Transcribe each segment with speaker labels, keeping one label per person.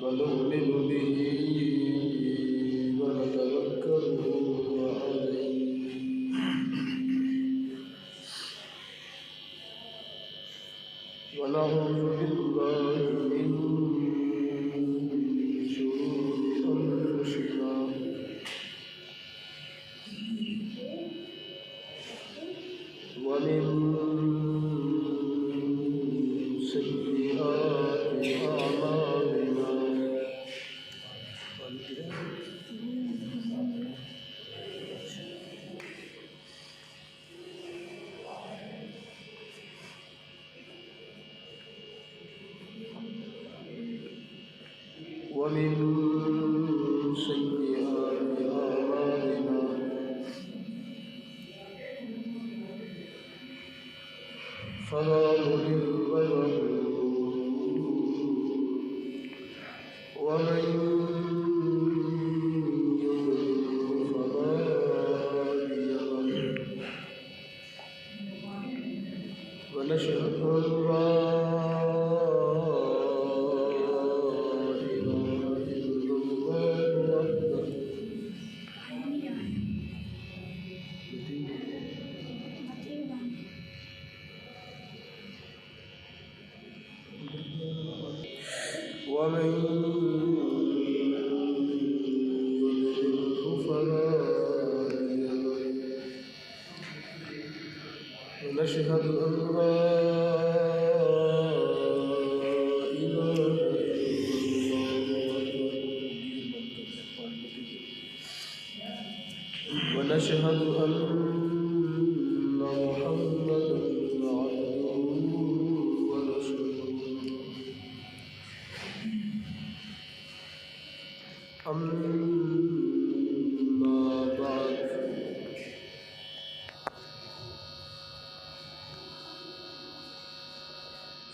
Speaker 1: ونؤمن به ونتوكل عليه ونعوذ بالله من شرور أنفسنا ومن سيئات أعمالنا فلا مضل له ومن يضلل فلا هادي له ونشهد أن لا إله إلا الله وحده ومن يضلل فلا هادي له ونشهد أن لا إله إلا الله ونشهد أن محمدا عبده ورسوله أما بعد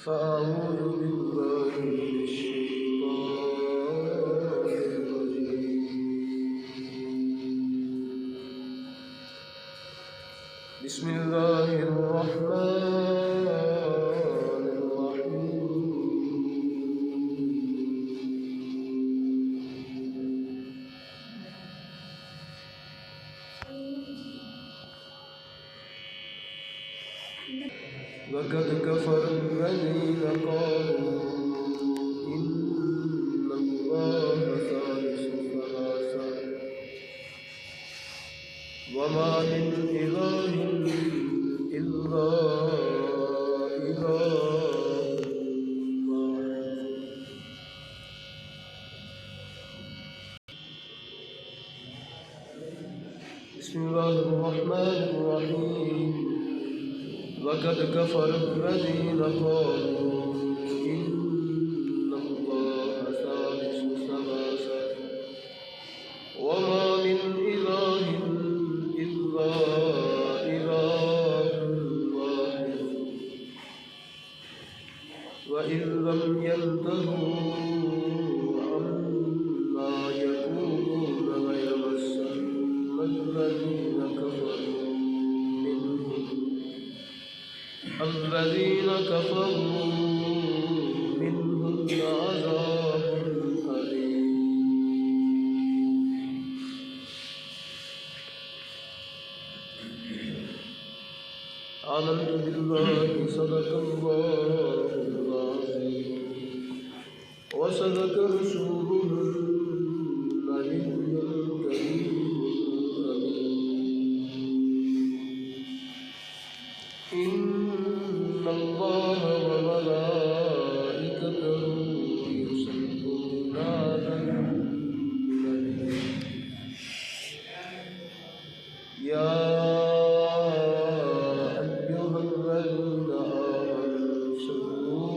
Speaker 1: فأعوذ بالله من الشيطان الرجيم بسم الله الرحمن الرحيم لقد كفر الذين قالوا إن الله ثالث ثلاثة وما من إله إلا إله واحد بسم الله الرحمن الرحيم لقد كفر الذين قالوا إن الله ثالث ثلاثة وما من إله إلا إله واحد وإن لم ينتهوا عما يقولون ليمسن الذين كفروا منهم عذاب أليم آمنت بالله صدق الله العظيم وصدق رسوله النبي الكريم الأمين إن الله وملائكته يصلون على النبي يا أيها الذين آمنوا صلوا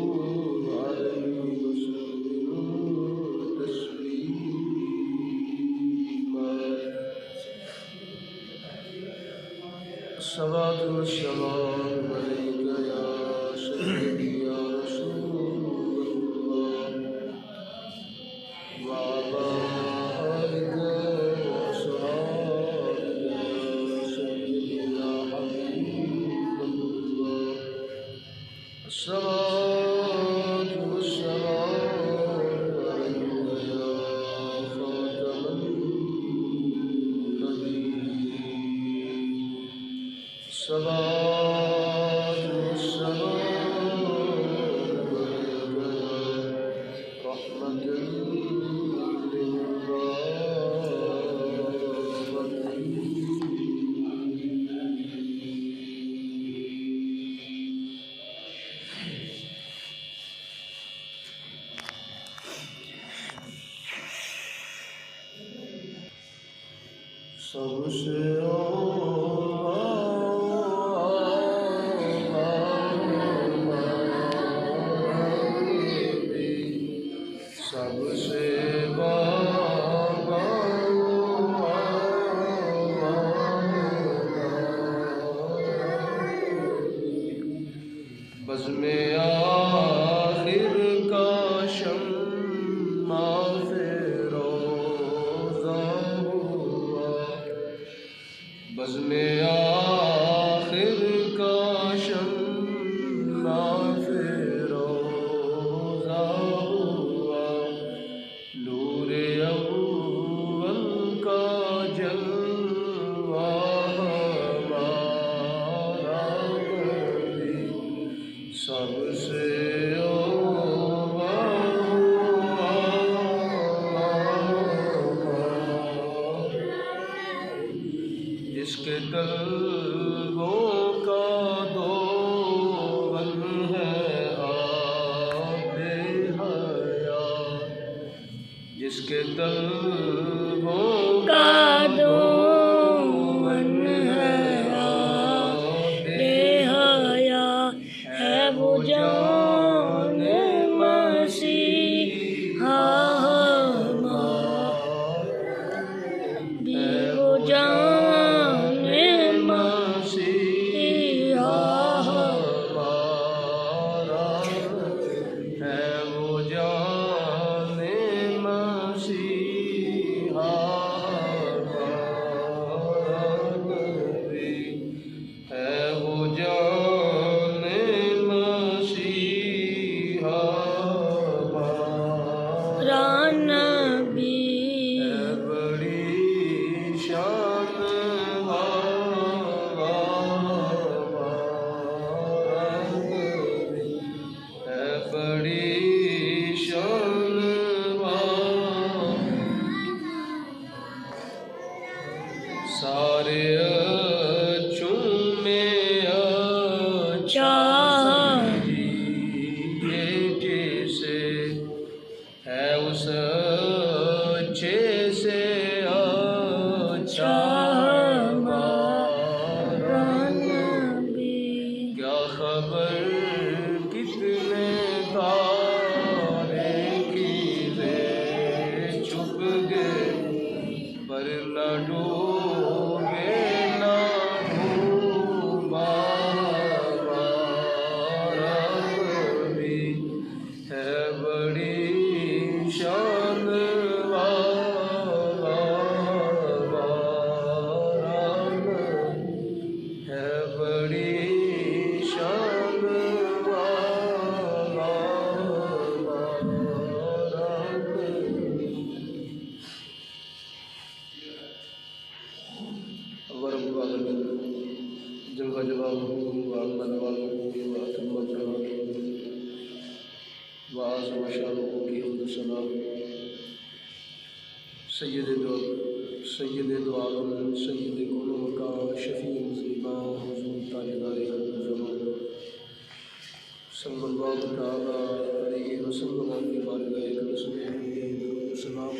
Speaker 1: عليه وسلموا تسليما الصلاة والسلام عليك يا سيدي يا رسول الله وعلى آلك الصلاة والسلام رحمة سب سے سب سے بزم آخر کا شمع فیروزہ ہوا بزم آخر کا شمع فیروزہ ہوا نور اول کا جلوہ ہمارا نبی سب سے جس کے طلبوں کا دون ہے آب حیات جس کے طلبوں کا دون ہے آب حیات ہے وہ جان مسیحا ہماری وہ جان مسیحا ہمارا ہے وہ جان مسیحا ہمارا نبی ہے وہ جان مسیحا ہمارا نبی ہے بڑی شان ہے بڑی شان سارے اچھوں میں اچھا یہ جیسے ہے اس اچھے سے اچھا ہمارا نبی کیا خبر کتنے تارے کیے چھپ گئے پر نہ ڈوبے نہ ڈوبا ہمارا نبی ہے بڑی شان والا ہمارا نبی ہے بڑی شان والا ہمارا نبی ورب العالمین جل جلالہ وعلا جلالہ واتم جلالہ وعظم شانہ کی حمد و ثنا سید دو عالم سید کون مکان شفیع مصیبان حضور تاجدار ہر زمان صلی اللہ تعالی علیہ وسلم کی بارگاہ اقدس میں سلام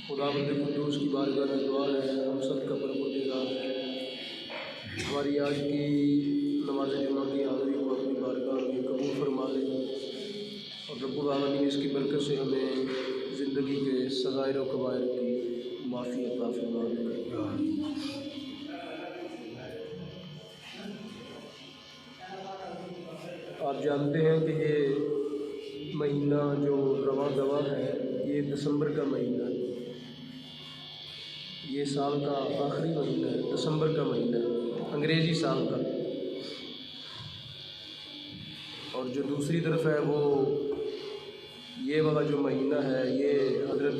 Speaker 1: خداوند قدوس کی بارگاہ میں دعا ہے ہم سب کا پروردگار ہماری آج کی نماز جمعہ کی حاضری کو اپنی بارگاہ میں قبول فرما لے اور رب العالمین اس کی برکت سے ہمیں زندگی کے صغائر و کبائر کی معافی عطا فرما دے۔ آپ جانتے ہیں کہ یہ مہینہ جو رواں دواں ہے یہ دسمبر کا مہینہ ہے، یہ سال کا آخری مہینہ ہے، دسمبر کا مہینہ ہے انگریزی سال کا، اور جو دوسری طرف ہے وہ یہ والا جو مہینہ ہے یہ حضرت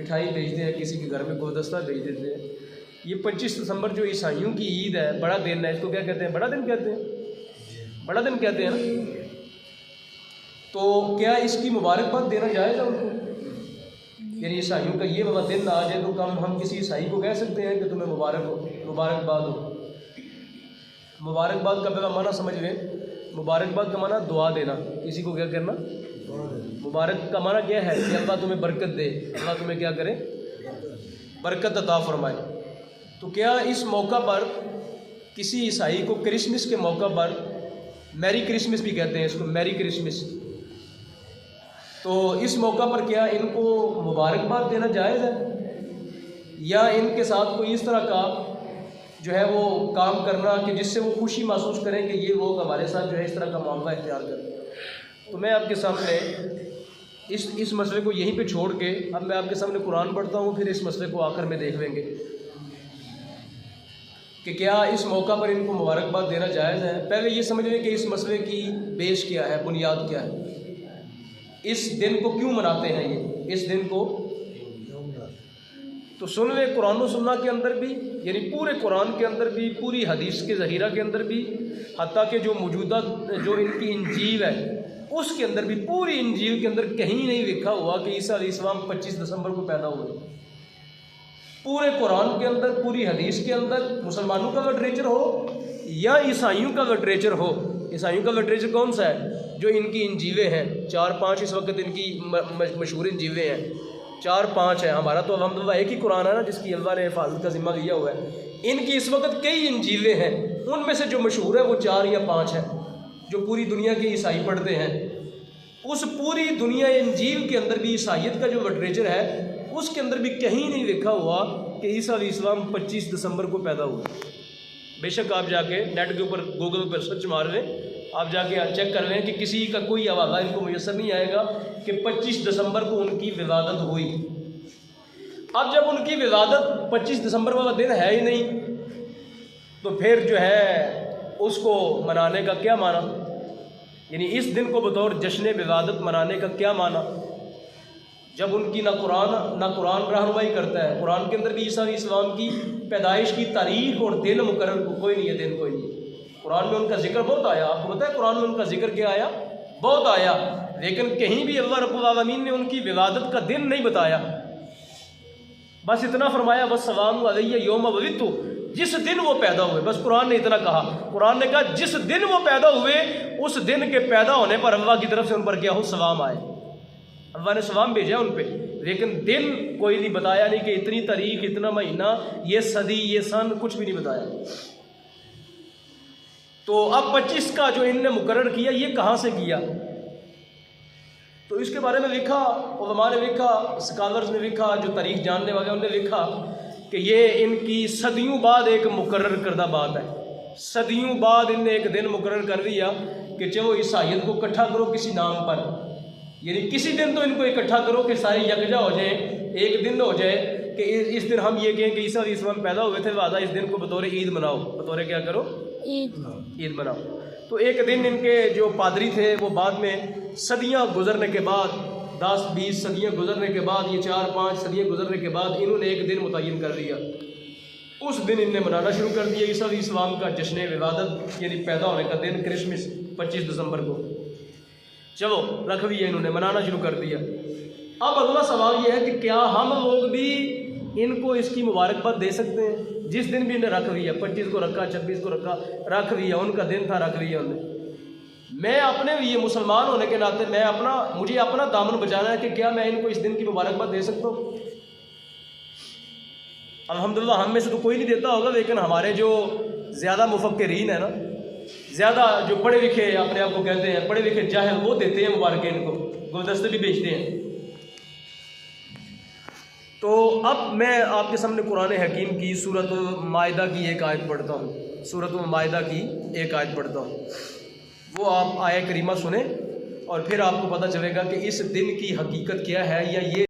Speaker 1: مٹھائی بھیجتے ہیں، کسی کے گھر میں گلدستہ بھیج دیتے ہیں۔ یہ 25 دسمبر جو عیسائیوں کی عید ہے، بڑا دن ہے، اس کو کیا کہتے ہیں؟ بڑا دن کہتے ہیں، بڑا دن کہتے ہیں نا۔ تو کیا اس کی مبارکباد دینا جائز ہے ان کو؟ یعنی عیسائیوں کا یہ والا دن آ جائے تو ہم کسی عیسائی کو کہہ سکتے ہیں کہ تمہیں مبارکباد ہو؟ مبارکباد کا پہلا معنی سمجھ لیں۔ مبارکباد کا معنی دعا دینا، کسی کو کیا کرنا؟ مبارک کا معنی کیا ہے کہ اللہ تمہیں برکت دے، اللہ تمہیں کیا کرے؟ برکت عطا فرمائے۔ تو کیا اس موقع پر کسی عیسائی کو کرسمس کے موقع پر، میری کرسمس بھی کہتے ہیں اس کو، میری کرسمس، تو اس موقع پر کیا ان کو مبارکباد دینا جائز ہے؟ یا ان کے ساتھ کوئی اس طرح کا جو ہے وہ کام کرنا کہ جس سے وہ خوشی محسوس کریں کہ یہ لوگ ہمارے ساتھ جو ہے اس طرح کا معاملہ اختیار کریں؟ تو میں آپ کے سامنے اس مسئلے کو یہیں پہ چھوڑ کے اب میں آپ کے سامنے قرآن پڑھتا ہوں، پھر اس مسئلے کو آخر میں دیکھ لیں گے کہ کیا اس موقع پر ان کو مبارکباد دینا جائز ہے۔ پہلے یہ سمجھ لیں کہ اس مسئلے کی بیس کیا ہے، بنیاد کیا ہے، اس دن کو کیوں مناتے ہیں یہ، اس دن کو تو سن لیں قرآن و سنہ کے اندر بھی، یعنی پورے قرآن کے اندر بھی، پوری حدیث کے ذخیرہ کے اندر بھی، حتیٰ کہ جو موجودہ جو ان کی انجیل ہے اس کے اندر بھی، پوری انجیل کے اندر کہیں نہیں لکھا ہوا کہ عیسیٰ علیہ السلام 25 دسمبر کو پیدا ہوئے۔ پورے قرآن کے اندر، پوری حدیث کے اندر، مسلمانوں کا لٹریچر ہو یا عیسائیوں کا لٹریچر ہو، عیسائیوں کا لٹریچر کون سا ہے؟ جو ان کی انجیلیں ہیں، 4-5 اس وقت ان کی مشہور انجیلیں ہیں، 4-5 ہیں۔ ہمارا تو الحمدللہ ایک ہی قرآن ہے نا جس کی اللہ نے حفاظت کا ذمہ لیا ہوا ہے۔ ان کی اس وقت کئی انجیلیں ہیں، ان میں سے جو مشہور ہے وہ 4 یا 5 ہیں جو پوری دنیا کے عیسائی پڑھتے ہیں۔ اس پوری دنیا انجیل کے اندر بھی عیسائیت کا جو لٹریچر ہے اس کے اندر بھی کہیں نہیں لکھا ہوا کہ عیسیٰ علیہ السلام 25 دسمبر کو پیدا ہوئے۔ بے شک آپ جا کے نیٹ کے اوپر گوگل پر سرچ مار لیں، آپ جا کے چیک کر لیں کہ کسی کا کوئی حوالہ ان کو میسر نہیں آئے گا کہ 25 دسمبر کو ان کی ولادت ہوئی۔ اب جب ان کی ولادت 25 دسمبر والا دن ہے ہی نہیں تو پھر جو ہے اس کو منانے کا کیا معنی؟ یعنی اس دن کو بطور جشن ولادت منانے کا کیا معنی جب ان کی نہ قرآن رہنمائی کرتا ہے۔ قرآن کے اندر بھی عیسیٰ علیہ السلام کی پیدائش کی تاریخ اور دن مقرر کوئی نہیں ہے، دن کوئی نہیں ہے۔ قرآن میں ان کا ذکر بہت آیا، آپ کو پتہ ہے قرآن میں ان کا ذکر کیا آیا؟ بہت آیا، لیکن کہیں بھی اللہ رب العالمین نے ان کی ولادت کا دن نہیں بتایا۔ بس اتنا فرمایا والسلام علیہ یوم ولدت، جس دن وہ پیدا ہوئے، بس قرآن نے اتنا کہا۔ قرآن نے کہا جس دن وہ پیدا ہوئے اس دن کے پیدا ہونے پر اللہ کی طرف سے ان پر کیا ہو؟ سلام آئے، اللہ نے سلام بھیجا ان پہ، لیکن دن کوئی نہیں بتایا، نہیں کہ اتنی تاریخ، اتنا مہینہ، یہ صدی، یہ سن، کچھ بھی نہیں بتایا۔ تو اب 25 کا جو ان نے مقرر کیا یہ کہاں سے کیا؟ تو اس کے بارے میں لکھا، علماء نے لکھا، اسکالرز نے لکھا، جو تاریخ جاننے والے انہوں نے لکھا کہ یہ ان کی صدیوں بعد ایک مقرر کردہ بات ہے۔ صدیوں بعد ان نے ایک دن مقرر کر دیا کہ چلو عیسائیت کو اکٹھا کرو کسی نام پر، یعنی کسی دن تو ان کو اکٹھا کرو کہ سارے یکجا ہو جائیں، ایک دن ہو جائے کہ اس دن ہم یہ کہیں کہ عیسیٰ علیہ السلام پیدا ہوئے تھے، لہٰذا اس دن کو بطور عید مناؤ، بطور کیا کرو؟ عید مناؤ۔ تو ایک دن ان کے جو پادری تھے وہ بعد میں صدیاں گزرنے کے بعد، 10-20 صدیاں گزرنے کے بعد، یہ 4-5 صدیاں گزرنے کے بعد انہوں نے ایک دن متعین کر دیا۔ اس دن ان نے منانا شروع کر دیا عیسیٰ علیہ السلام کا جشن ولادت، یعنی پیدا ہونے کا دن، کرسمس 25 دسمبر کو۔ چلو رکھ لیا، انہوں نے منانا شروع کر دیا۔ اب اگلا سوال یہ ہے کہ کیا ہم لوگ بھی ان کو اس کی مبارکباد دے سکتے ہیں؟ جس دن بھی انہیں رکھ لیا، 25 کو رکھا، 26 کو رکھا، رکھ لیا، ان کا دن تھا، رکھ لیا انہوں نے۔ میں اپنے لیے مسلمان ہونے کے ناطے مجھے اپنا دامن بچانا ہے کہ کیا میں ان کو اس دن کی مبارکباد دے سکتا ہوں؟ الحمدللہ ہم میں سے تو کوئی نہیں دیتا ہوگا، لیکن ہمارے جو زیادہ مفکرین ہیں نا، زیادہ جو پڑھے لکھے اپنے آپ کو کہتے ہیں، پڑھے لکھے جاہل، وہ دیتے ہیں مبارکیں، ان کو گلدستے بھی بیچتے ہیں۔ تو اب میں آپ کے سامنے قرآن حکیم کی سورۃ المائدہ کی ایک آیت پڑھتا ہوں، سورۃ المائدہ کی ایک آیت پڑھتا ہوں، وہ آپ آیت کریمہ سنیں اور پھر آپ کو پتہ چلے گا کہ اس دن کی حقیقت کیا ہے، یا یہ